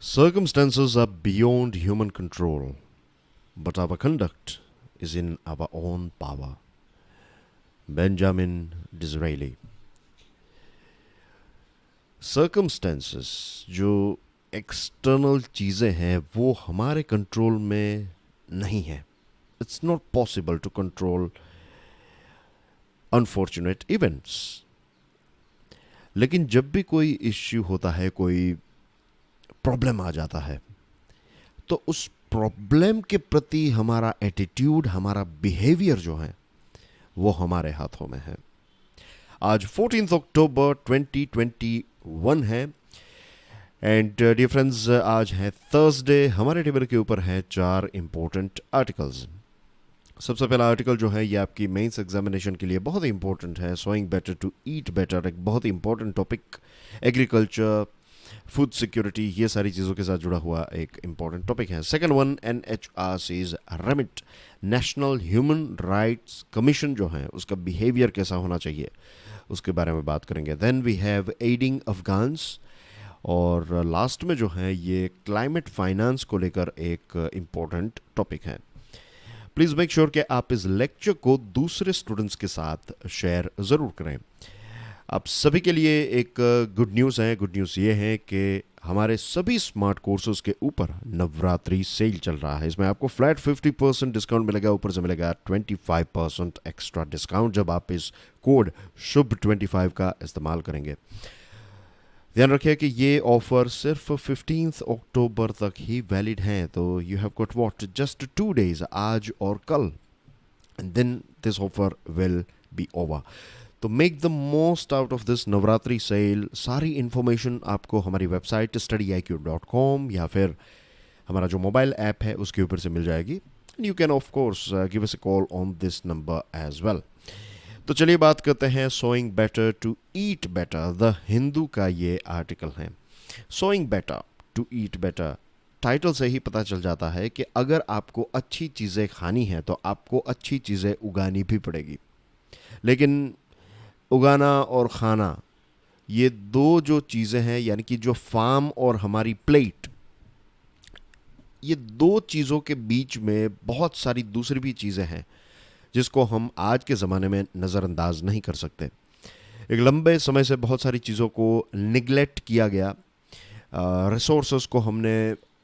Circumstances are beyond human control, but our conduct is in our own power. Benjamin Disraeli. Circumstances जो external चीज़ें हैं वो हमारे control में नहीं है. It's not possible to control unfortunate events. लेकिन जब भी कोई इश्यू होता है, कोई प्रॉब्लम आ जाता है, तो उस प्रॉब्लम के प्रति हमारा एटीट्यूड, हमारा बिहेवियर जो है वो हमारे हाथों में है. आज 14 अक्टूबर 2021 है. एंड डियर फ्रेंड्स, आज है थर्सडे. हमारे टेबल के ऊपर है 4 इंपॉर्टेंट आर्टिकल्स. सबसे पहला आर्टिकल जो है ये आपकी मेंस एग्जामिनेशन के लिए बहुत ही इंपॉर्टेंट है. Sowing better to eat better, एक बहुत ही important topic. Agriculture, food security, ये सारी चीज़ों के साथ जुड़ा हुआ एक इंपॉर्टेंट टॉपिक है. Second one, NHRC's remit, national human rights commission जो है उसका बिहेवियर कैसा होना चाहिए, उसके बारे में बात करेंगे. Then we have aiding Afghans, और लास्ट में जो है ये क्लाइमेट फाइनेंस को लेकर एक इम्पोर्टेंट टॉपिक है. प्लीज़ मेक श्योर कि आप इस लेक्चर को दूसरे स्टूडेंट्स के साथ शेयर ज़रूर करें. आप सभी के लिए एक गुड न्यूज़ है. गुड न्यूज़ ये है कि हमारे सभी स्मार्ट कोर्सेज के ऊपर नवरात्रि सेल चल रहा है. इसमें आपको फ्लैट 50% डिस्काउंट मिलेगा, ऊपर से मिलेगा 25% एक्स्ट्रा डिस्काउंट जब आप इस कोड शुभ 25 का इस्तेमाल करेंगे. ध्यान रखिए कि ये ऑफर सिर्फ 15 अक्टूबर तक ही वैलिड हैं. तो you have got what, just 2 days, आज और कल, and then this offer will be over. तो make the most out of this Navratri sale. सारी इन्फॉर्मेशन आपको हमारी वेबसाइट studiiq.com या फिर हमारा जो मोबाइल ऐप है उसके ऊपर से मिल जाएगी. You can of course give us a call on this number as well. तो चलिए बात करते हैं sowing better to eat better. The Hindu का ये आर्टिकल है. Sowing better to eat better, title से ही पता चल जाता है कि अगर आपको अच्छी चीज़ें खानी है तो आपको अच्छी चीज़ें उगानी भी पड़ेगी. लेकिन उगाना और खाना, ये दो जो चीज़ें हैं, यानी कि जो फार्म और हमारी प्लेट, ये दो चीज़ों के बीच में बहुत सारी दूसरी भी चीज़ें हैं जिसको हम आज के ज़माने में नज़रअंदाज नहीं कर सकते. एक लंबे समय से बहुत सारी चीज़ों को निगलेक्ट किया गया. रिसोर्सेज को हमने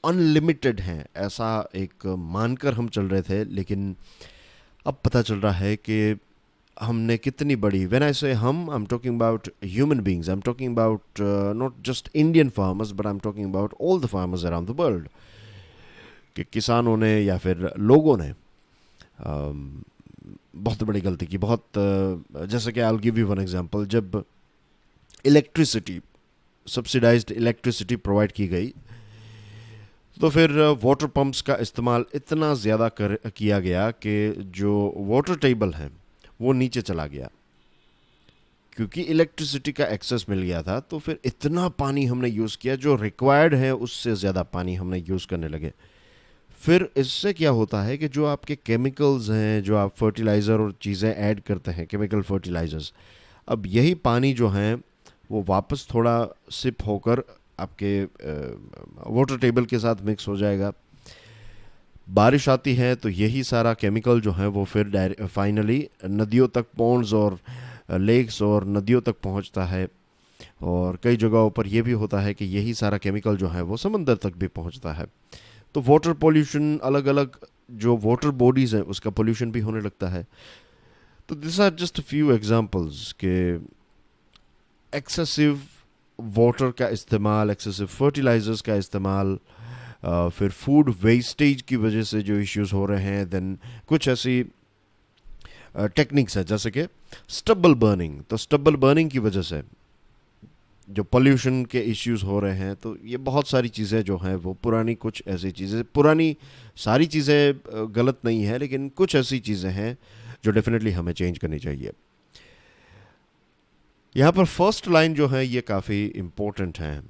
अनलिमिटेड हैं ऐसा एक मानकर हम चल रहे थे, लेकिन अब पता चल रहा है कि हमने कितनी बड़ी, व्हेन आई से हम, I am talking about human beings, I am talking about not just Indian farmers but I am talking about all the farmers around the world. कि किसानों ने या फिर लोगों ने बहुत बड़ी गलती की. जैसे कि I will give you one example. जब इलेक्ट्रिसिटी, सब्सिडाइज्ड इलेक्ट्रिसिटी प्रोवाइड की गई, तो फिर वाटर पंप्स का इस्तेमाल इतना ज़्यादा किया गया कि जो वाटर टेबल है वो नीचे चला गया. क्योंकि इलेक्ट्रिसिटी का एक्सेस मिल गया था, तो फिर इतना पानी हमने यूज़ किया, जो रिक्वायर्ड है उससे ज़्यादा पानी हमने यूज़ करने लगे. फिर इससे क्या होता है कि जो आपके केमिकल्स हैं, जो आप फर्टिलाइज़र और चीज़ें ऐड करते हैं, केमिकल फर्टिलाइजर्स, अब यही पानी जो है वो वापस थोड़ा सिप होकर आपके वाटर टेबल के साथ मिक्स हो जाएगा. बारिश आती है तो यही सारा केमिकल जो है वो फिर फाइनली नदियों तक, पॉन्ड्स और लेक्स और नदियों तक पहुंचता है. और कई जगहों पर यह भी होता है कि यही सारा केमिकल जो है वो समंदर तक भी पहुंचता है. तो वाटर पोल्यूशन, अलग अलग जो वाटर बॉडीज़ हैं उसका पोल्यूशन भी होने लगता है. तो this are just few examples के एक्सेसिव वाटर का इस्तेमाल, एक्सेसिव फर्टिलाइजर्स का इस्तेमाल, फिर फूड वेस्टेज की वजह से जो इश्यूज हो रहे हैं. देन कुछ ऐसी टेक्निक्स है जैसे कि स्टबल बर्निंग. तो स्टबल बर्निंग की वजह से जो पोल्यूशन के इश्यूज हो रहे हैं. तो ये बहुत सारी चीज़ें जो हैं वो पुरानी, कुछ ऐसी चीज़ें, पुरानी सारी चीज़ें गलत नहीं है, लेकिन कुछ ऐसी चीज़ें हैं जो डेफिनेटली हमें चेंज करनी चाहिए. यहाँ पर फर्स्ट लाइन जो है ये काफ़ी इम्पोर्टेंट है.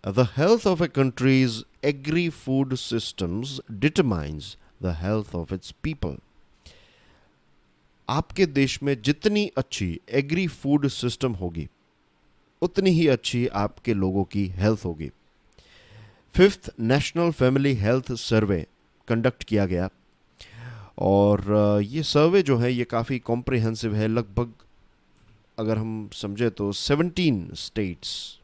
The health of A countries agri food systems determines the health of its people. आपके देश में जितनी अच्छी एग्री फूड सिस्टम होगी, उतनी ही अच्छी आपके लोगों की हेल्थ होगी. 5th national family health survey conduct किया गया। और ये सर्वे जो है ये काफ़ी कॉम्प्रिहेंसिव है। लगभग अगर हम समझे तो 17 स्टेट्स,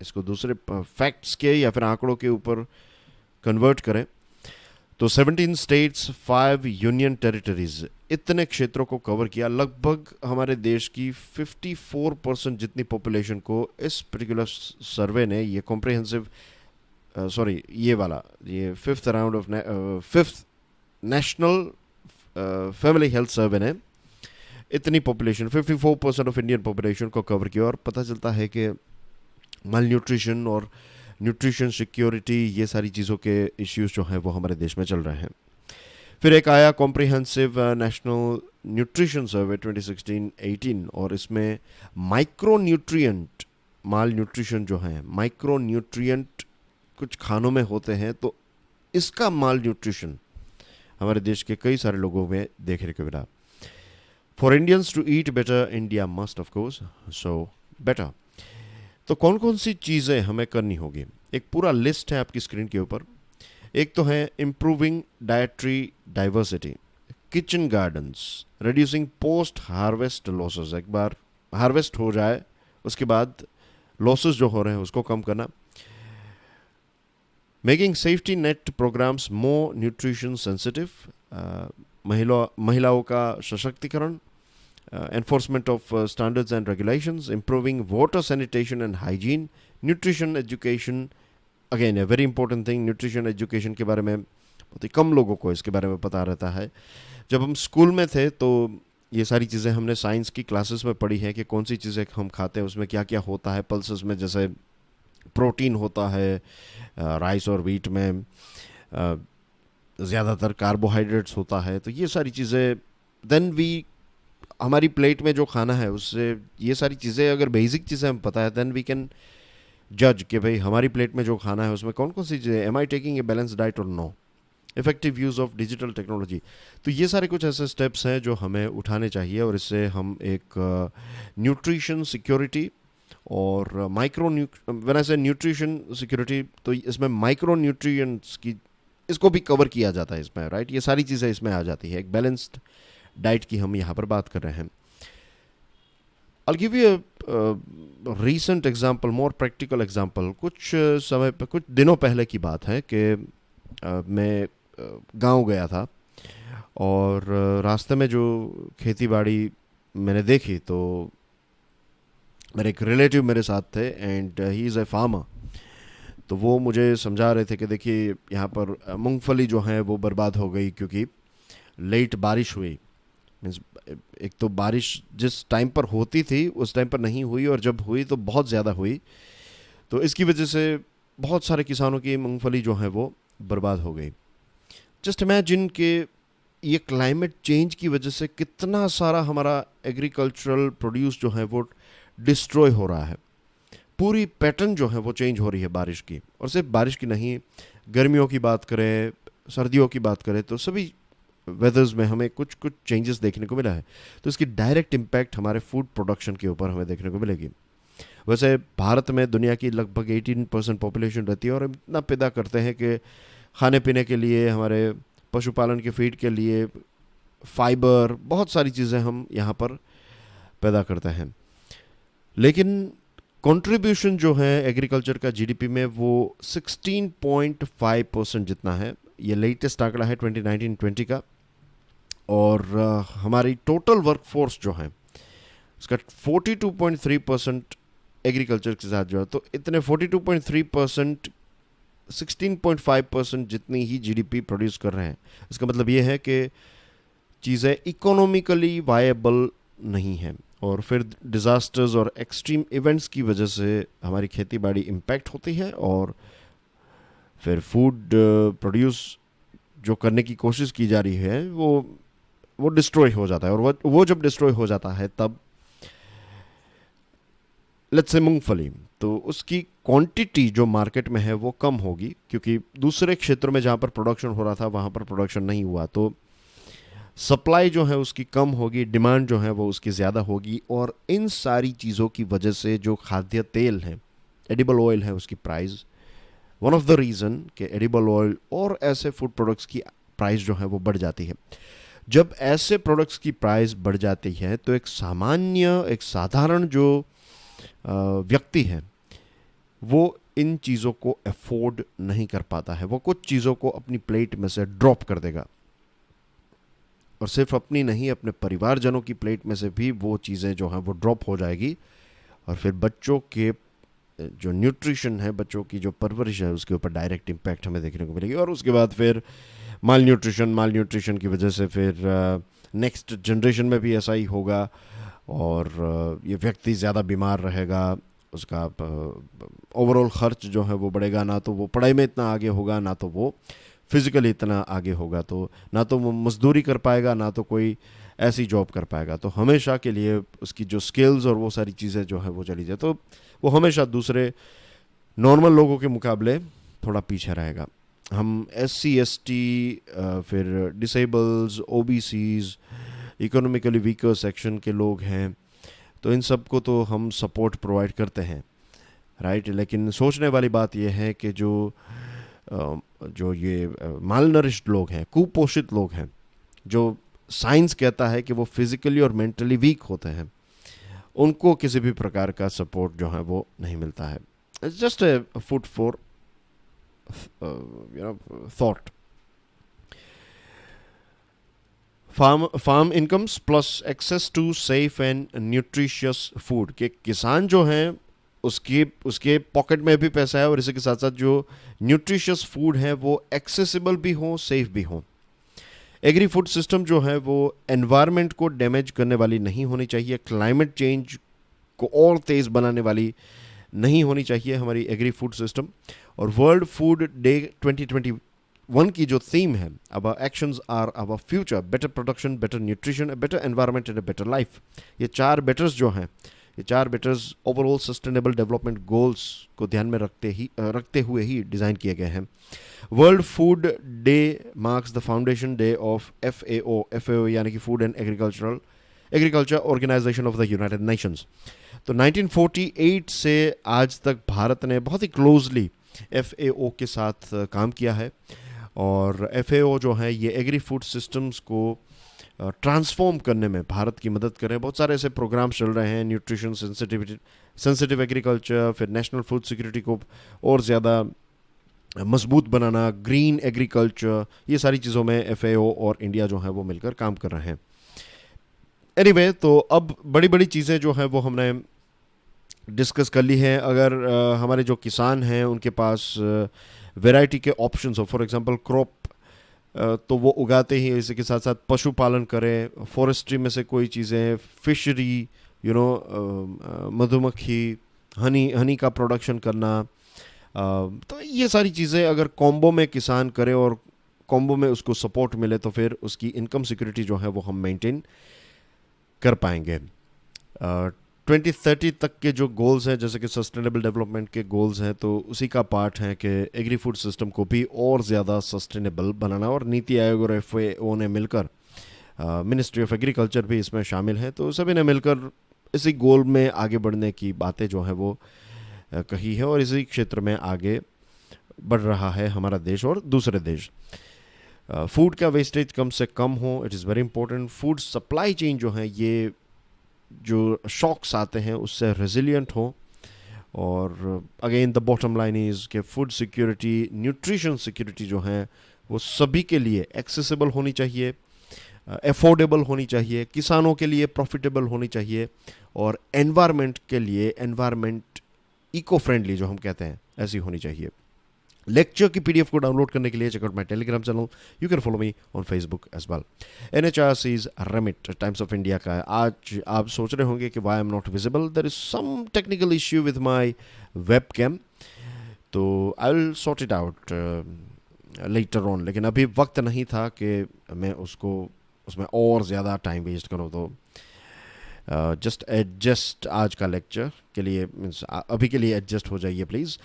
इसको दूसरे फैक्ट्स के या फिर आंकड़ों के ऊपर कन्वर्ट करें तो 17 स्टेट्स, 5 यूनियन टेरिटरीज, इतने क्षेत्रों को कवर किया। लगभग हमारे देश की 54% जितनी पॉपुलेशन को इस पर्टिकुलर सर्वे ने, ये कॉम्प्रिहेंसिव ये fifth national family health survey ने इतनी पॉपुलेशन 54% ऑफ इंडियन पॉपुलेशन को कवर किया। और पता चलता है कि माल न्यूट्रिशन और न्यूट्रिशन सिक्योरिटी, ये सारी चीज़ों के इश्यूज जो हैं वो हमारे देश में चल रहे हैं। फिर एक आया कॉम्प्रिहेंसिव नेशनल न्यूट्रिशन सर्वे 2016-18, और इसमें माइक्रो न्यूट्रिएंट, माल न्यूट्रिशन जो है, माइक्रो न्यूट्रिएंट कुछ खानों में होते हैं, तो इसका माल न्यूट्रिशन हमारे देश के कई सारे लोगों में देखने को मिला। For Indians to eat better, India must of course sow better. तो कौन कौन सी चीज़ें हमें करनी होगी, एक पूरा लिस्ट है आपकी स्क्रीन के ऊपर। एक तो है improving dietary diversity, kitchen gardens, reducing post harvest losses, एक बार हार्वेस्ट हो जाए उसके बाद लॉसेस जो हो रहे हैं उसको कम करना। मेकिंग सेफ्टी नेट प्रोग्राम्स मोर न्यूट्रिशन सेंसिटिव, महिलाओं का सशक्तिकरण, enforcement of standards and regulations, improving water sanitation and hygiene, nutrition education, again a very important thing, nutrition education के बारे में बहुत ही कम लोगों को इसके बारे में पता रहता है। जब हम स्कूल में थे तो ये सारी चीज़ें हमने साइंस की क्लासेस में पढ़ी हैं कि कौन सी चीज़ें हम खाते हैं उसमें क्या क्या होता है। पल्सेस में जैसे प्रोटीन होता है, राइस और वीट में ज़्यादातर कार्बोहाइड्रेट्स होता है, तो ये सारी चीज़ें देन हमारी प्लेट में जो खाना है उससे ये सारी चीज़ें, अगर बेसिक चीज़ें हम पता है देन वी कैन जज कि भाई हमारी प्लेट में जो खाना है उसमें कौन कौन सी चीज़ें, am I taking a balance diet और no, effective use of digital technology. तो ये सारे कुछ ऐसे स्टेप्स हैं जो हमें उठाने चाहिए, और इससे हम एक न्यूट्रिशन सिक्योरिटी और व्हेन आई से न्यूट्रिशन सिक्योरिटी, तो इसमें माइक्रो न्यूट्रिएंट्स की, इसको भी कवर किया जाता है इसमें, राइट। ये सारी चीज़ें इसमें आ जाती है। एक बैलेंस्ड डाइट की हम यहाँ पर बात कर रहे हैं। I'll give you a recent example, more practical example। कुछ दिनों पहले की बात है कि मैं गांव गया था, और रास्ते में जो खेती बाड़ी मैंने देखी, तो मेरे एक रिलेटिव मेरे साथ थे and he is a farmer. तो वो मुझे समझा रहे थे कि देखिए यहाँ पर मूंगफली जो है वो बर्बाद हो गई क्योंकि लेट बारिश हुई। मीन्स एक तो बारिश जिस टाइम पर होती थी उस टाइम पर नहीं हुई, और जब हुई तो बहुत ज़्यादा हुई, तो इसकी वजह से बहुत सारे किसानों की मूंगफली जो है वो बर्बाद हो गई। जस्ट इमेजिन कि ये क्लाइमेट चेंज की वजह से कितना सारा हमारा एग्रीकल्चरल प्रोड्यूस जो है वो डिस्ट्रॉय हो रहा है। पूरी पैटर्न जो है वो चेंज हो रही है बारिश की, और सिर्फ बारिश की नहीं, गर्मियों की बात करें, सर्दियों की बात करें, तो सभी वेदर्स में हमें कुछ कुछ चेंजेस देखने को मिला है। तो इसकी डायरेक्ट इम्पैक्ट हमारे फूड प्रोडक्शन के ऊपर हमें देखने को मिलेगी। वैसे भारत में दुनिया की लगभग 18% पॉपुलेशन रहती है, और इतना पैदा करते हैं कि खाने पीने के लिए, हमारे पशुपालन के फीड के लिए, फाइबर, बहुत सारी चीज़ें हम यहाँ पर पैदा करते हैं। लेकिन कंट्रीब्यूशन जो है एग्रीकल्चर का जीडीपी में वो 16.5% जितना है। ये लेटेस्ट आंकड़ा है 2019-20 का। और हमारी टोटल वर्कफोर्स जो है उसका 42.3% एग्रीकल्चर के साथ जो है, तो इतने 42.3% 16.5% जितनी ही जीडीपी प्रोड्यूस कर रहे हैं। इसका मतलब ये है कि चीज़ें इकोनॉमिकली वायबल नहीं हैं, और फिर डिज़ास्टर्स और एक्सट्रीम इवेंट्स की वजह से हमारी खेती बाड़ी इम्पैक्ट होती है, और फिर फूड प्रोड्यूस जो करने की कोशिश की जा रही है वो डिस्ट्रॉय हो जाता है। और वो जब डिस्ट्रॉय हो जाता है तब लेट्स से मूंगफली, तो उसकी क्वांटिटी जो मार्केट में है वो कम होगी, क्योंकि दूसरे क्षेत्रों में जहाँ पर प्रोडक्शन हो रहा था वहाँ पर प्रोडक्शन नहीं हुआ, तो सप्लाई जो है उसकी कम होगी, डिमांड जो है वो उसकी ज़्यादा होगी। और इन सारी चीज़ों की वजह से जो खाद्य तेल हैं एडिबल ऑयल है उसकी price, one of the reason कि एडिबल ऑयल और ऐसे फूड प्रोडक्ट्स की प्राइस जो है वो बढ़ जाती है। जब ऐसे प्रोडक्ट्स की प्राइस बढ़ जाती है तो एक साधारण जो व्यक्ति है वो इन चीज़ों को अफोर्ड नहीं कर पाता है। वो कुछ चीज़ों को अपनी प्लेट में से ड्रॉप कर देगा, और सिर्फ अपनी नहीं, अपने परिवारजनों की प्लेट में से भी वो चीज़ें जो हैं वो ड्रॉप हो जाएगी। और फिर बच्चों के जो न्यूट्रिशन है, बच्चों की जो परवरिश है, उसके ऊपर डायरेक्ट इम्पैक्ट हमें देखने को मिलेगी। और उसके बाद फिर माल न्यूट्रिशन की वजह से फिर नेक्स्ट जनरेशन में भी ऐसा ही होगा, और ये व्यक्ति ज़्यादा बीमार रहेगा, उसका ओवरऑल खर्च जो है वो बढ़ेगा। ना तो वो पढ़ाई में इतना आगे होगा, ना तो वो फिजिकली इतना आगे होगा, तो ना तो वो मजदूरी कर पाएगा, ना तो कोई ऐसी जॉब कर पाएगा। तो हमेशा के लिए उसकी जो स्किल्स और वो सारी चीज़ें जो है वो चली जाए, तो वो हमेशा दूसरे नॉर्मल लोगों के मुकाबले थोड़ा पीछे रहेगा। हम SC ST, फिर disables, OBCs, economically weaker section के लोग हैं, तो इन सब को तो हम सपोर्ट प्रोवाइड करते हैं, राइट। लेकिन सोचने वाली बात यह है कि जो ये माल नरिश्ड लोग हैं, कुपोषित लोग हैं, जो साइंस कहता है कि वो फिजिकली और मेंटली वीक होते हैं, उनको किसी भी प्रकार का सपोर्ट जो है वो नहीं मिलता है। It's just a food for thought. Farm incomes plus access to safe and nutritious food, के किसान जो हैं उसके पॉकेट में भी पैसा है, और इसी के साथ साथ जो न्यूट्रिशियस फूड है वो एक्सेसिबल भी हो, सेफ भी हो। एग्री फूड सिस्टम जो है वो एनवायरनमेंट को डैमेज करने वाली नहीं होनी चाहिए, क्लाइमेट चेंज को और तेज़ बनाने वाली नहीं होनी चाहिए हमारी एग्री फूड सिस्टम। और वर्ल्ड फूड डे 2021 की जो थीम है, our actions are our future, better production, better nutrition, better environment and better life, ये 4 बेटर्स जो हैं, ये 4 betters overall sustainable development goals को ध्यान में रखते हुए ही डिज़ाइन किए गए हैं। World Food Day marks the foundation day of FAO यानी कि Food and Agriculture Organization of the United Nations. तो 1948 से आज तक भारत ने बहुत ही क्लोजली FAO के साथ काम किया है, और FAO जो है ये एग्री फूड सिस्टम्स को ट्रांसफॉर्म करने में भारत की मदद कर रहे हैं। बहुत सारे ऐसे प्रोग्राम्स चल रहे हैं, न्यूट्रिशन सेंसिटिव एग्रीकल्चर, फिर नेशनल फूड सिक्योरिटी को और ज़्यादा मजबूत बनाना, ग्रीन एग्रीकल्चर, ये सारी चीज़ों में FAO और इंडिया जो है वो मिलकर काम कर रहे हैं। एनीवे, तो अब बड़ी बड़ी चीज़ें जो हैं वो हमने डिस्कस कर ली हैं। अगर हमारे जो किसान हैं उनके पास वैरायटी के ऑप्शंस हो, फॉर एग्जांपल क्रॉप तो वो उगाते ही, इसी के साथ साथ पशुपालन करें, फॉरेस्ट्री में से कोई चीज़ें, फिशरी, मधुमक्खी, हनी का प्रोडक्शन करना, तो ये सारी चीज़ें अगर कॉम्बो में किसान करे और कॉम्बो में उसको सपोर्ट मिले, तो फिर उसकी इनकम सिक्योरिटी जो है वो हम मेंटेन कर पाएंगे। 2030 तक के जो गोल्स हैं, जैसे कि सस्टेनेबल डेवलपमेंट के गोल्स हैं, तो उसी का पार्ट है कि एग्री फूड सिस्टम को भी और ज़्यादा सस्टेनेबल बनाना, और नीति आयोग और FAO ने मिलकर, मिनिस्ट्री ऑफ एग्रीकल्चर भी इसमें शामिल है, तो सभी ने मिलकर इसी गोल में आगे बढ़ने की बातें जो है वो कही है, और इसी क्षेत्र में आगे बढ़ रहा है हमारा देश और दूसरे देश। फूड का वेस्टेज कम से कम हो, it is very important. Food supply chain जो है ये जो शॉक्स आते हैं उससे रेजिलिएंट हो, और again the bottom line is कि फूड सिक्योरिटी, न्यूट्रिशन सिक्योरिटी जो है वो सभी के लिए एक्सेसिबल होनी चाहिए, अफोर्डेबल होनी चाहिए, किसानों के लिए प्रॉफिटेबल होनी चाहिए, और एनवायरनमेंट के लिए, एनवायरनमेंट इको फ्रेंडली जो हम कहते हैं, ऐसी होनी चाहिए। लेक्चर की PDF को डाउनलोड करने के लिए check out my Telegram channel, you can follow me on Facebook as well. NHRC's remit Times of India का है। आज आप सोच रहे होंगे कि why am not visible, there is some technical issue with my web cam, तो I will sort it out later on, लेकिन अभी वक्त नहीं था कि मैं उसमें और ज़्यादा टाइम वेस्ट करूँ, तो जस्ट एडजस्ट आज का लेक्चर के लिए, मीन्स अभी के लिए एडजस्ट हो जाइए प्लीज़।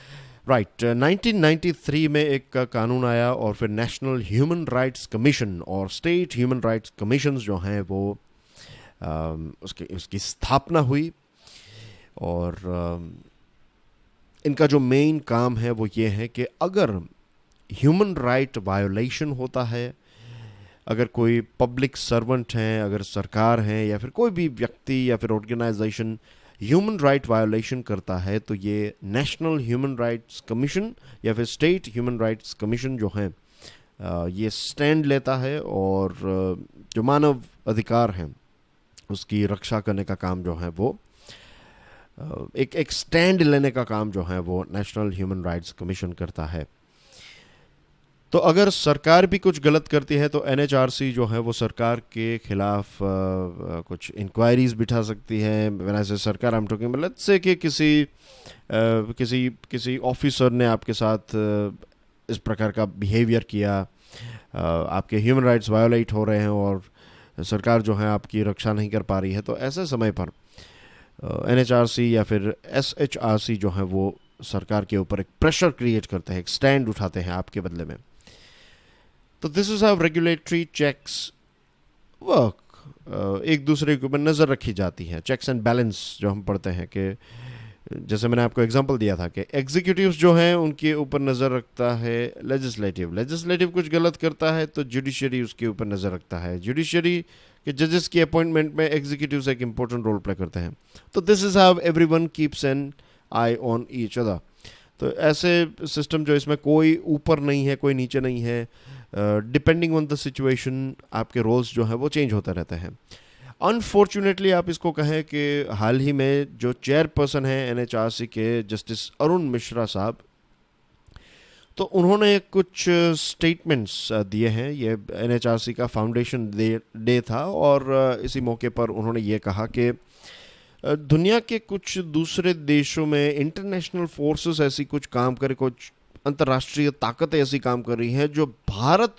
राइट, 1993 में एक कानून आया, और फिर नेशनल ह्यूमन राइट्स कमीशन और स्टेट ह्यूमन राइट्स कमीशन जो हैं वो उसकी स्थापना हुई, और इनका जो मेन काम है वो ये है कि अगर ह्यूमन राइट वायोलेशन होता है, अगर कोई पब्लिक सर्वेंट हैं, अगर सरकार है या फिर कोई भी व्यक्ति या फिर ऑर्गेनाइजेशन ह्यूमन राइट वायोलेशन करता है, तो ये नेशनल ह्यूमन राइट्स कमीशन या फिर स्टेट ह्यूमन राइट्स कमीशन जो है ये स्टैंड लेता है और जो मानव अधिकार हैं उसकी रक्षा करने का काम जो है वो एक स्टैंड लेने का काम जो है वो नेशनल ह्यूमन राइट्स कमीशन करता है। तो अगर सरकार भी कुछ गलत करती है तो एनएचआरसी जो है वो सरकार के खिलाफ कुछ इंक्वायरीज बिठा सकती है। व्हेन आई से सरकार, I am talking let's say कि किसी ऑफिसर ने आपके साथ इस प्रकार का बिहेवियर किया, आपके ह्यूमन राइट्स वायोलेट हो रहे हैं और सरकार जो है आपकी रक्षा नहीं कर पा रही है, तो ऐसे समय पर एनएचआरसी या फिर एसएचआरसी जो है वो सरकार के ऊपर एक प्रेशर क्रिएट करते हैं, एक स्टैंड उठाते हैं आपके बदले में। तो this is how regulatory checks work. एक दूसरे के ऊपर नज़र रखी जाती है, चेक्स एंड बैलेंस जो हम पढ़ते हैं कि जैसे मैंने आपको एग्जांपल दिया था कि एग्जीक्यूटिव्स जो हैं उनके ऊपर नज़र रखता है लेजिस्लेटिव कुछ गलत करता है तो जुडिशरी उसके ऊपर नज़र रखता है। जुडिशरी के जजेस की अपॉइंटमेंट में एग्जीक्यूटिव्स एक इंपॉर्टेंट रोल प्ले करते हैं। तो this is how everyone keeps an eye on each other. तो ऐसे सिस्टम जो इसमें कोई ऊपर नहीं है, कोई नीचे नहीं है, डिपेंडिंग ऑन द सिचुएशन आपके रोल्स जो हैं वो चेंज होते रहते हैं। अनफॉर्चुनेटली आप इसको कहें कि हाल ही में जो चेयरपर्सन हैं एनएचआरसी के, जस्टिस अरुण मिश्रा साहब, तो उन्होंने कुछ स्टेटमेंट्स दिए हैं। ये एनएचआरसी का फाउंडेशन डे था और इसी मौके पर उन्होंने ये कहा कि दुनिया के कुछ दूसरे देशों में इंटरनेशनल फोर्सेस ऐसी कुछ काम करे, कुछ अंतर्राष्ट्रीय ताकतें ऐसी काम कर रही हैं जो भारत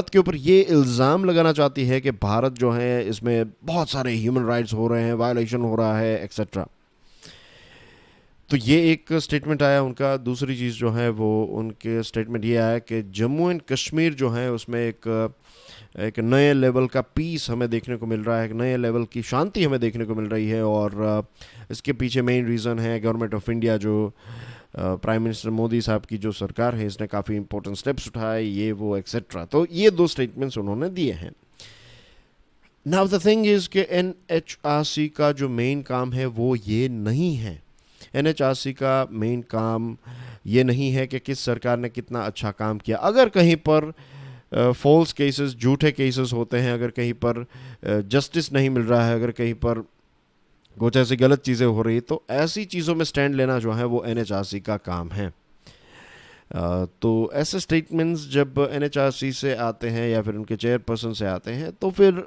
के ऊपर ये इल्ज़ाम लगाना चाहती है कि भारत जो है इसमें बहुत सारे ह्यूमन राइट्स हो रहे हैं, वायलेशन हो रहा है एक्सेट्रा। तो ये एक स्टेटमेंट आया उनका। दूसरी चीज़ जो है वो उनके स्टेटमेंट ये आया कि जम्मू एंड कश्मीर जो है उसमें एक नए लेवल का पीस हमें देखने को मिल रहा है, एक नए लेवल की शांति हमें देखने को मिल रही है और इसके पीछे मेन रीज़न है गवर्नमेंट ऑफ इंडिया, जो प्राइम मिनिस्टर मोदी साहब की जो सरकार है इसने काफ़ी इंपॉर्टेंट स्टेप्स उठाए, ये वो एक्सेट्रा। तो ये दो स्टेटमेंट्स उन्होंने दिए हैं। नाउ द थिंग इज़ कि एनएचआरसी का जो मेन काम है वो ये नहीं है। एनएचआरसी का मेन काम ये नहीं है कि किस सरकार ने कितना अच्छा काम किया। अगर कहीं पर फॉल्स केसेस, झूठे केसेस होते हैं, अगर कहीं पर जस्टिस नहीं मिल रहा है, अगर कहीं पर कुछ ऐसी गलत चीज़ें हो रही, तो ऐसी चीज़ों में स्टैंड लेना जो है वो एनएचआरसी का काम है। तो ऐसे स्टेटमेंट्स जब एनएचआरसी से आते हैं या फिर उनके चेयरपर्सन से आते हैं तो फिर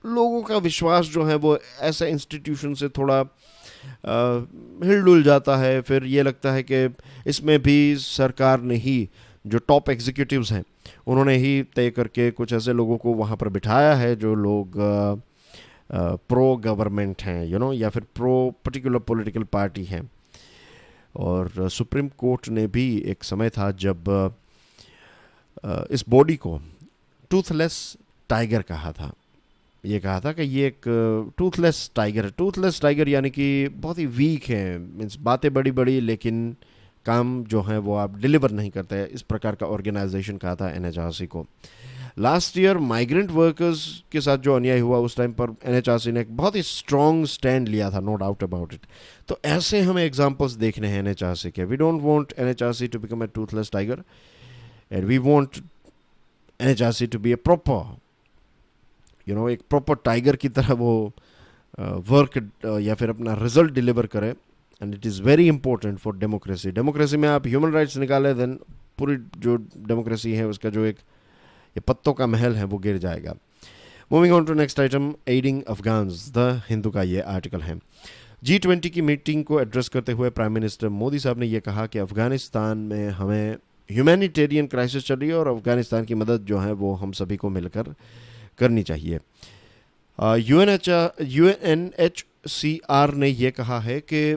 लोगों का विश्वास जो है वो ऐसे इंस्टीट्यूशन से थोड़ा हिलडुल जाता है। फिर ये लगता है कि इसमें भी सरकार ने ही, जो टॉप एग्जीक्यूटिव्स हैं उन्होंने ही तय करके कुछ ऐसे लोगों को वहाँ पर बिठाया है जो लोग प्रो गवर्नमेंट हैं, या फिर प्रो पर्टिकुलर पॉलिटिकल पार्टी हैं। और सुप्रीम कोर्ट ने भी एक समय था जब इस बॉडी को टूथलेस टाइगर कहा था। ये कहा था कि ये एक टूथलेस टाइगर है। टूथलेस टाइगर यानी कि बहुत ही वीक है, मीन्स बातें बड़ी बड़ी लेकिन काम जो है वो आप डिलीवर नहीं करते हैं, इस प्रकार का ऑर्गेनाइजेशन कहा था एनएचआरसी को। लास्ट ईयर माइग्रेंट वर्कर्स के साथ जो अन्याय हुआ उस टाइम पर एनएचआरसी ने एक बहुत ही स्ट्रॉन्ग स्टैंड लिया था, नो डाउट अबाउट इट। तो ऐसे हमें एग्जांपल्स देखने हैं एनएचआरसी के। We don't want NHRC to become a toothless tiger and we want NHRC to be a proper, एक प्रॉपर टाइगर की तरह वो वर्क या फिर अपना रिजल्ट डिलीवर करे। And it is very important for democracy. Democracy में आप ह्यूमन राइट्स निकाले देन पूरी जो डेमोक्रेसी है उसका जो एक ये पत्तों का महल है वो गिर जाएगा। Moving on to next item, aiding Afghans, the Hindu का ये आर्टिकल है। G20 की मीटिंग को एड्रेस करते हुए प्राइम मिनिस्टर मोदी साहब ने यह कहा कि अफगानिस्तान में हमें ह्यूमैनिटेरियन क्राइसिस चल रही है और अफगानिस्तान की मदद जो है वो हम सभी को मिलकर करनी चाहिए। UNHCR ने यह कहा है कि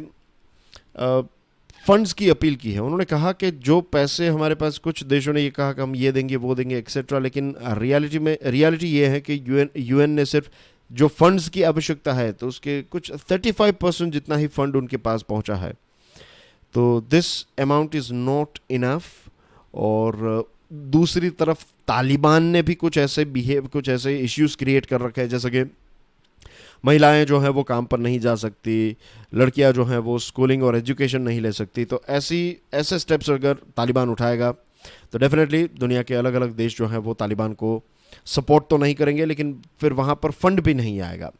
फंड्स की अपील की है। उन्होंने कहा कि जो पैसे हमारे पास, कुछ देशों ने ये कहा कि हम ये देंगे वो देंगे एक्सेट्रा, लेकिन रियलिटी ये है कि यूएन ने सिर्फ जो फंड्स की आवश्यकता है तो उसके कुछ 35% जितना ही फंड उनके पास पहुंचा है। तो this amount is not enough. और दूसरी तरफ तालिबान ने भी कुछ ऐसे इश्यूज क्रिएट कर रखे हैं, जैसे कि महिलाएं जो हैं वो काम पर नहीं जा सकती, लड़कियां जो हैं वो स्कूलिंग और एजुकेशन नहीं ले सकती। तो ऐसे स्टेप्स अगर तालिबान उठाएगा तो डेफिनेटली दुनिया के अलग अलग देश जो हैं वो तालिबान को सपोर्ट तो नहीं करेंगे, लेकिन फिर वहाँ पर फंड भी नहीं आएगा।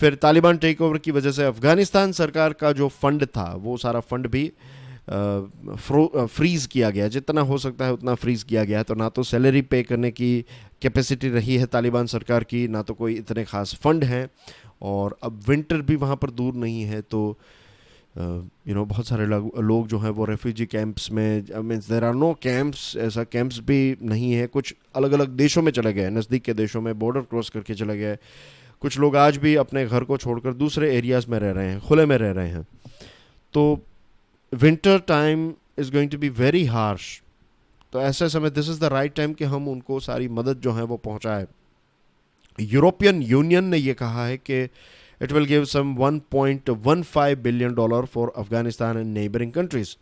फिर तालिबान टेक ओवर की वजह से अफ़गानिस्तान सरकार का जो फंड था वो सारा फंड भी फ्रीज़ किया गया, जितना हो सकता है उतना फ्रीज़ किया गया। तो ना तो सैलरी पे करने की कैपेसिटी रही है तालिबान सरकार की, ना तो कोई इतने खास फंड हैं, और अब विंटर भी वहाँ पर दूर नहीं है। तो बहुत सारे लोग जो हैं वो रेफ्यूजी कैंप्स में, means there are no camps, ऐसा कैंप्स भी नहीं है, कुछ अलग अलग देशों में चले गए, नज़दीक के देशों में बॉर्डर क्रॉस करके चले गए। कुछ लोग आज भी अपने घर को छोड़कर दूसरे एरियाज़ में रह रहे हैं, खुले में रह रहे हैं। तो winter time is going to be very harsh. तो ऐसे समय this is the right time कि हम उनको सारी मदद जो है वो पहुंचाए। यूरोपियन यूनियन ने ये कहा है कि it will give some $1.15 billion for Afghanistan and neighbouring countries.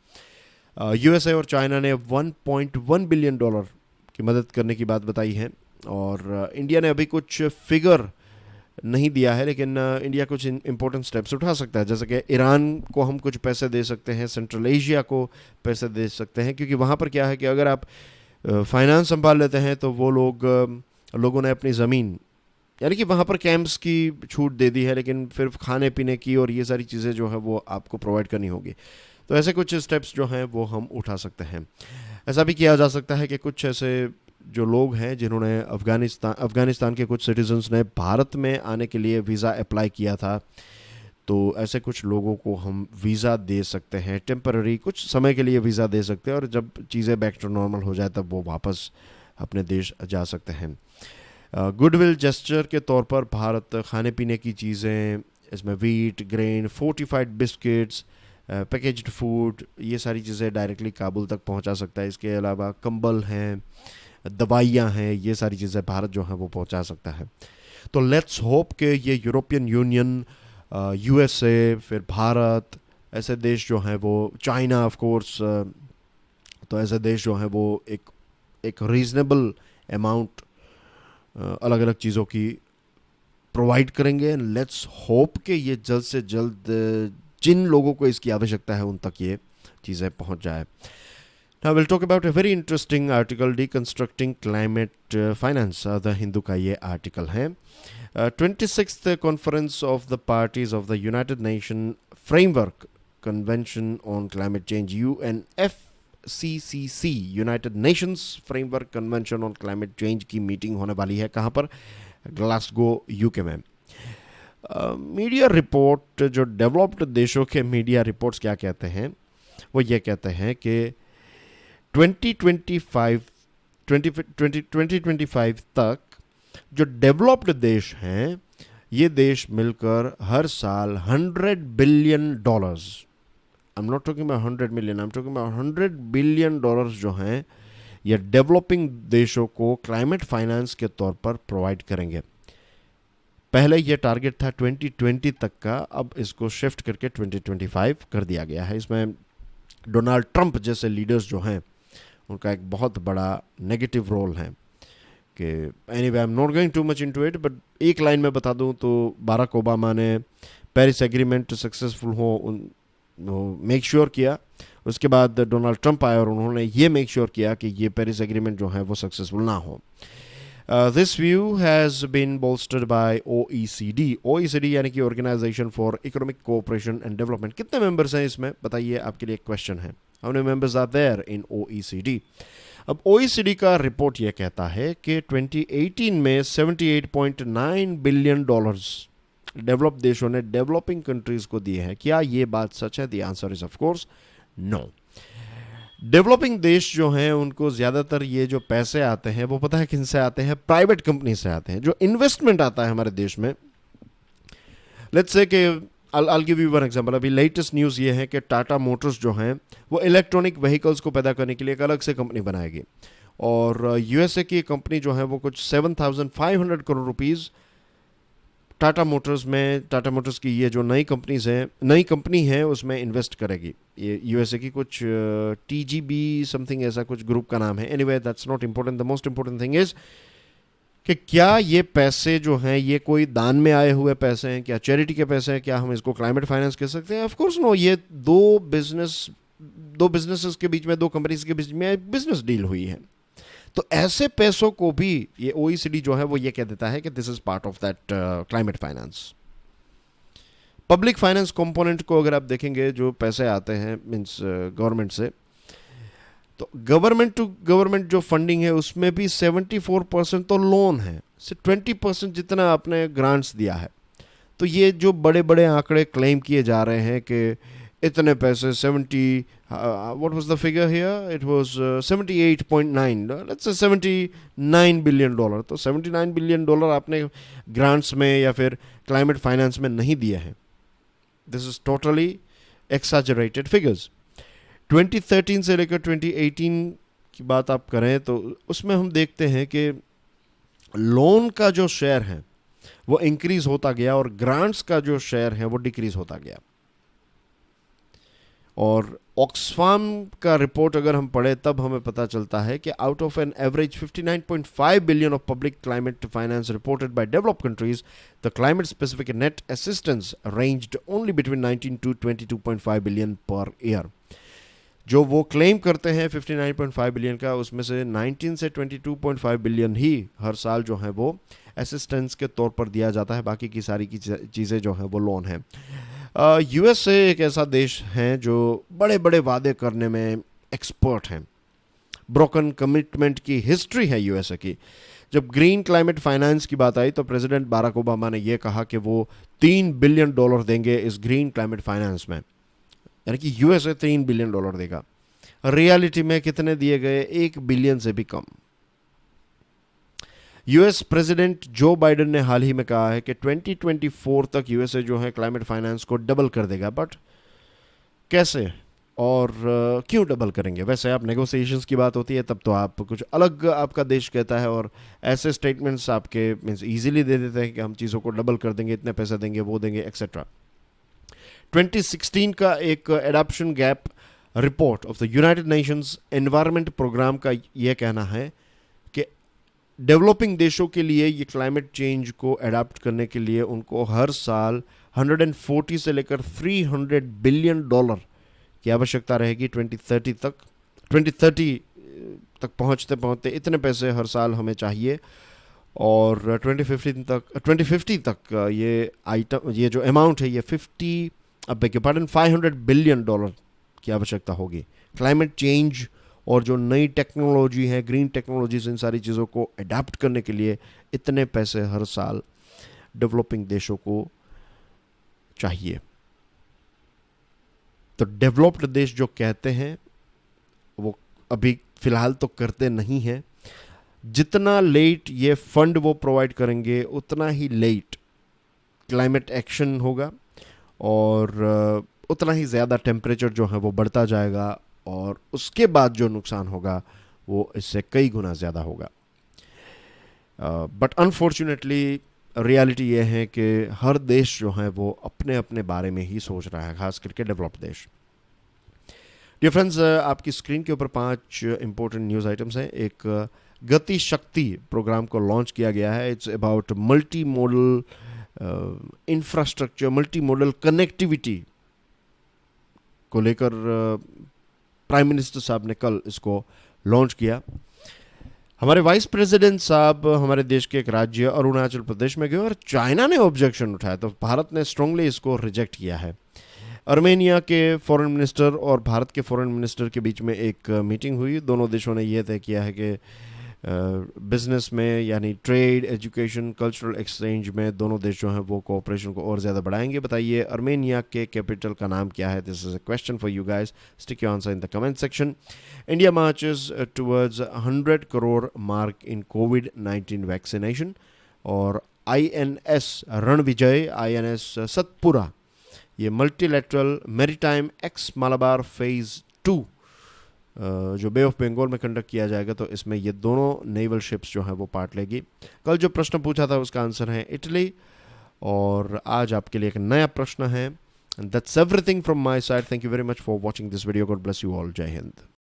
USA और चाइना ने $1.1 बिलियन की मदद करने की बात बताई है। और इंडिया ने अभी कुछ फिगर नहीं दिया है, लेकिन इंडिया कुछ इंपॉर्टेंट स्टेप्स उठा सकता है, जैसे कि ईरान को हम कुछ पैसे दे सकते हैं, सेंट्रल एशिया को पैसे दे सकते हैं, क्योंकि वहाँ पर क्या है कि अगर आप फाइनेंस संभाल लेते हैं तो वो लोगों ने अपनी ज़मीन, यानी कि वहाँ पर कैंप्स की छूट दे दी है, लेकिन फिर खाने पीने की और ये सारी चीज़ें जो है वो आपको प्रोवाइड करनी होगी। तो ऐसे कुछ स्टेप्स जो हैं वो हम उठा सकते हैं। ऐसा भी किया जा सकता है कि कुछ ऐसे जो लोग हैं जिन्होंने अफ़गानिस्तान के कुछ सिटीजन्स ने भारत में आने के लिए वीज़ा अप्लाई किया था, तो ऐसे कुछ लोगों को हम वीज़ा दे सकते हैं, टेम्पररी कुछ समय के लिए वीज़ा दे सकते हैं, और जब चीज़ें बैक टू नॉर्मल हो जाए तब वो वापस अपने देश जा सकते हैं। गुडविल जेस्चर के तौर पर भारत खाने पीने की चीज़ें, इसमें wheat, grain, fortified biscuits, packaged food, ये सारी चीज़ें डायरेक्टली काबुल तक पहुंचा सकता है। इसके अलावा कंबल हैं, दवाइयाँ हैं, ये सारी चीज़ें भारत जो है वो पहुंचा सकता है। तो लेट्स होप कि ये यूरोपियन यूनियन, यूएसए, फिर भारत, ऐसे देश जो हैं वो, चाइना ऑफ कोर्स, तो ऐसे देश जो हैं वो एक रीज़नेबल अमाउंट अलग अलग चीज़ों की प्रोवाइड करेंगे। लेट्स होप कि ये जल्द से जल्द जिन लोगों को इसकी आवश्यकता है उन तक ये चीज़ें पहुंच जाए। Now we'll talk about a very interesting article, Deconstructing Climate Finance. The Hindu का ये आर्टिकल है। 26th Conference of the Parties of the United Nations Framework Convention on Climate Change, UNFCCC, United Nations Framework Convention on Climate Change की meeting होने वाली है। कहाँ पर? Glasgow, UK में। मीडिया रिपोर्ट, जो डेवलप्ड देशों के मीडिया रिपोर्ट्स क्या कहते हैं, वो ये कहते हैं कि 2025 तक जो डेवलप्ड देश हैं, ये देश मिलकर हर साल $100 billion, I am not talking about 100 million, I am talking about $100 billion जो हैं, ये डेवलपिंग देशों को क्लाइमेट फाइनेंस के तौर पर प्रोवाइड करेंगे। पहले ये टारगेट था 2020 तक का, अब इसको शिफ्ट करके 2025 कर दिया गया है। इसमें डोनाल्ड ट्रंप जैसे लीडर्स जो हैं उनका एक बहुत बड़ा नेगेटिव रोल है कि anyway I am not going too much into it, but एक लाइन में बता दूं तो बाराक ओबामा ने पेरिस एग्रीमेंट सक्सेसफुल हो मेक श्योर किया। उसके बाद डोनाल्ड ट्रंप आए और उन्होंने ये मेक श्योर किया कि ये पेरिस एग्रीमेंट जो है वो सक्सेसफुल ना हो। This view has been bolstered by OECD। OECD यानी कि Organization for Economic Cooperation and Development. कितने मेंबर्स हैं इसमें बताइए, आपके लिए एक क्वेश्चन है। How many members are there in OECD? अब OECD का रिपोर्ट ये कहता है कि 2018 में $78.9 बिलियन डेवलप्ड देशों ने डेवलपिंग कंट्रीज को दिए हैं। क्या ये बात सच है? The answer is of course no. Developing देश जो हैं उनको ज़्यादातर ये जो पैसे आते हैं वो पता है किन से आते हैं? प्राइवेट कंपनी से आते हैं। जो इन्वेस्टमेंट आता है हमारे देश में, लेट्स से कि I'll give you one example। अभी लेटेस्ट न्यूज़ ये है कि टाटा मोटर्स जो हैं वो इलेक्ट्रॉनिक व्हीकल्स को पैदा करने के लिए एक अलग से कंपनी बनाएगी, और यूएसए की कंपनी जो है वो कुछ 7,500 करोड़ रुपीज़ टाटा मोटर्स की ये जो नई कंपनी है उसमें इन्वेस्ट करेगी। ये यूएसए की कुछ टीजीबी समथिंग ऐसा कुछ ग्रुप का नाम है। Anyway that's not important, the most important thing is कि क्या ये पैसे जो हैं ये कोई दान में आए हुए पैसे हैं, क्या चैरिटी के पैसे हैं, क्या हम इसको क्लाइमेट फाइनेंस कह सकते हैं? ऑफ कोर्स नो, ये दो बिजनेसेस के बीच में, दो कंपनीज के बीच में बिजनेस डील हुई है। तो ऐसे पैसों को भी ये ओईसीडी जो है वो ये कह देता है कि this is part of that climate finance. Public finance component को अगर आप देखेंगे, जो पैसे आते हैं मींस गवर्नमेंट से, तो गवर्नमेंट टू गवर्नमेंट जो फंडिंग है उसमें भी 74% तो लोन है, सिर्फ 20% जितना आपने ग्रांट्स दिया है। तो ये जो बड़े बड़े आंकड़े क्लेम किए जा रहे हैं कि इतने पैसे 70 what was the figure here? It was 78.9, let's say 79 billion dollar. तो 79 बिलियन डॉलर आपने ग्रांट्स में या फिर क्लाइमेट फाइनेंस में नहीं दिए हैं। This is totally exaggerated figures. 2013 से लेकर 2018 की बात आप करें तो उसमें हम देखते हैं कि लोन का जो शेयर है वो इंक्रीज होता गया और ग्रांट्स का जो शेयर है वो डिक्रीज होता गया। और ऑक्सफाम का रिपोर्ट अगर हम पढ़े तब हमें पता चलता है कि out of an average 59.5 billion of public climate finance reported by developed countries, the climate specific net assistance ranged only between 19 to 22.5 billion पर ईयर। जो वो क्लेम करते हैं 59.5 बिलियन का, उसमें से 19 से 22.5 बिलियन ही हर साल जो है वो असिस्टेंस के तौर पर दिया जाता है। बाकी की सारी की चीज़ें जो हैं वो लोन है। यूएसए एक ऐसा देश है जो बड़े बड़े वादे करने में एक्सपर्ट हैं। ब्रोकन कमिटमेंट की हिस्ट्री है यूएसए की। जब ग्रीन क्लाइमेट फाइनेंस की बात आई तो प्रेसिडेंट बाराक ओबामा ने यह कहा कि वो $3 बिलियन देंगे इस ग्रीन क्लाइमेट फाइनेंस में, यानी कि यूएसए $3 बिलियन देगा। रियलिटी में कितने दिए गए? 1 बिलियन से भी कम। यूएस प्रेसिडेंट जो बाइडेन ने हाल ही में कहा है कि 2024 तक यूएसए जो है क्लाइमेट फाइनेंस को डबल कर देगा। बट कैसे और क्यों डबल करेंगे? वैसे आप नेगोशिएशंस की बात होती है तब तो आप कुछ अलग आपका देश कहता है और ऐसे स्टेटमेंट्स आपके मीन्स ईजिली दे देते हैं कि हम चीज़ों को डबल कर देंगे, इतने पैसे देंगे, वो देंगे, एक्सेट्रा। 2016 का एक adoption gap report of the United Nations Environment Programme का यह कहना है कि डेवलपिंग देशों के लिए ये क्लाइमेट चेंज को अडॉप्ट करने के लिए उनको हर साल 140 से लेकर $300 बिलियन की आवश्यकता रहेगी 2030 तक पहुंचते इतने पैसे हर साल हमें चाहिए। और 2050 तक ये जो अमाउंट है ये 500 बिलियन डॉलर की आवश्यकता होगी। क्लाइमेट चेंज और जो नई टेक्नोलॉजी है, ग्रीन टेक्नोलॉजीज, इन सारी चीज़ों को अडॉप्ट करने के लिए इतने पैसे हर साल डेवलपिंग देशों को चाहिए। तो डेवलप्ड देश जो कहते हैं वो अभी फिलहाल तो करते नहीं हैं। जितना लेट ये फंड वो प्रोवाइड करेंगे उतना ही लेट क्लाइमेट एक्शन होगा और उतना ही ज़्यादा टेम्परेचर जो है वो बढ़ता जाएगा और उसके बाद जो नुकसान होगा वो इससे कई गुना ज़्यादा होगा। बट अनफॉर्चुनेटली रियलिटी ये है कि हर देश जो है वो अपने अपने बारे में ही सोच रहा है, खास करके डेवलप्ड देश। डियर फ्रेंड्स, आपकी स्क्रीन के ऊपर 5 इंपॉर्टेंट न्यूज़ आइटम्स हैं। एक गति शक्ति प्रोग्राम को लॉन्च किया गया है। It's about multi modal infrastructure, multi modal connectivity को लेकर प्राइम मिनिस्टर साहब ने कल इसको लॉन्च किया। हमारे वाइस प्रेसिडेंट साहब हमारे देश के एक राज्य अरुणाचल प्रदेश में गए और चाइना ने ऑब्जेक्शन उठाया तो भारत ने स्ट्रांगली इसको रिजेक्ट किया है। अर्मेनिया के फॉरेन मिनिस्टर और भारत के फॉरेन मिनिस्टर के बीच में एक मीटिंग हुई। दोनों देशों ने यह तय किया है कि बिजनेस में यानी ट्रेड, एजुकेशन, कल्चरल एक्सचेंज में दोनों देश जो हैं वो कोऑपरेशन को और ज़्यादा बढ़ाएंगे। बताइए अर्मेनिया के कैपिटल का नाम क्या है? This is a question for you guys. Stick your answer in the comment section. India marches towards 100 crore mark in covid vaccination. और INS रणविजय, INS सतपुरा, ये multilateral maritime x Malabar phase 2 जो बे ऑफ बंगाल में कंडक्ट किया जाएगा, तो इसमें ये दोनों नेवल शिप्स जो हैं वो पार्ट लेगी। कल जो प्रश्न पूछा था उसका आंसर है इटली। और आज आपके लिए एक नया प्रश्न है. And that's everything from my side. Thank you very much for watching this video. God bless you all. Jai Hind.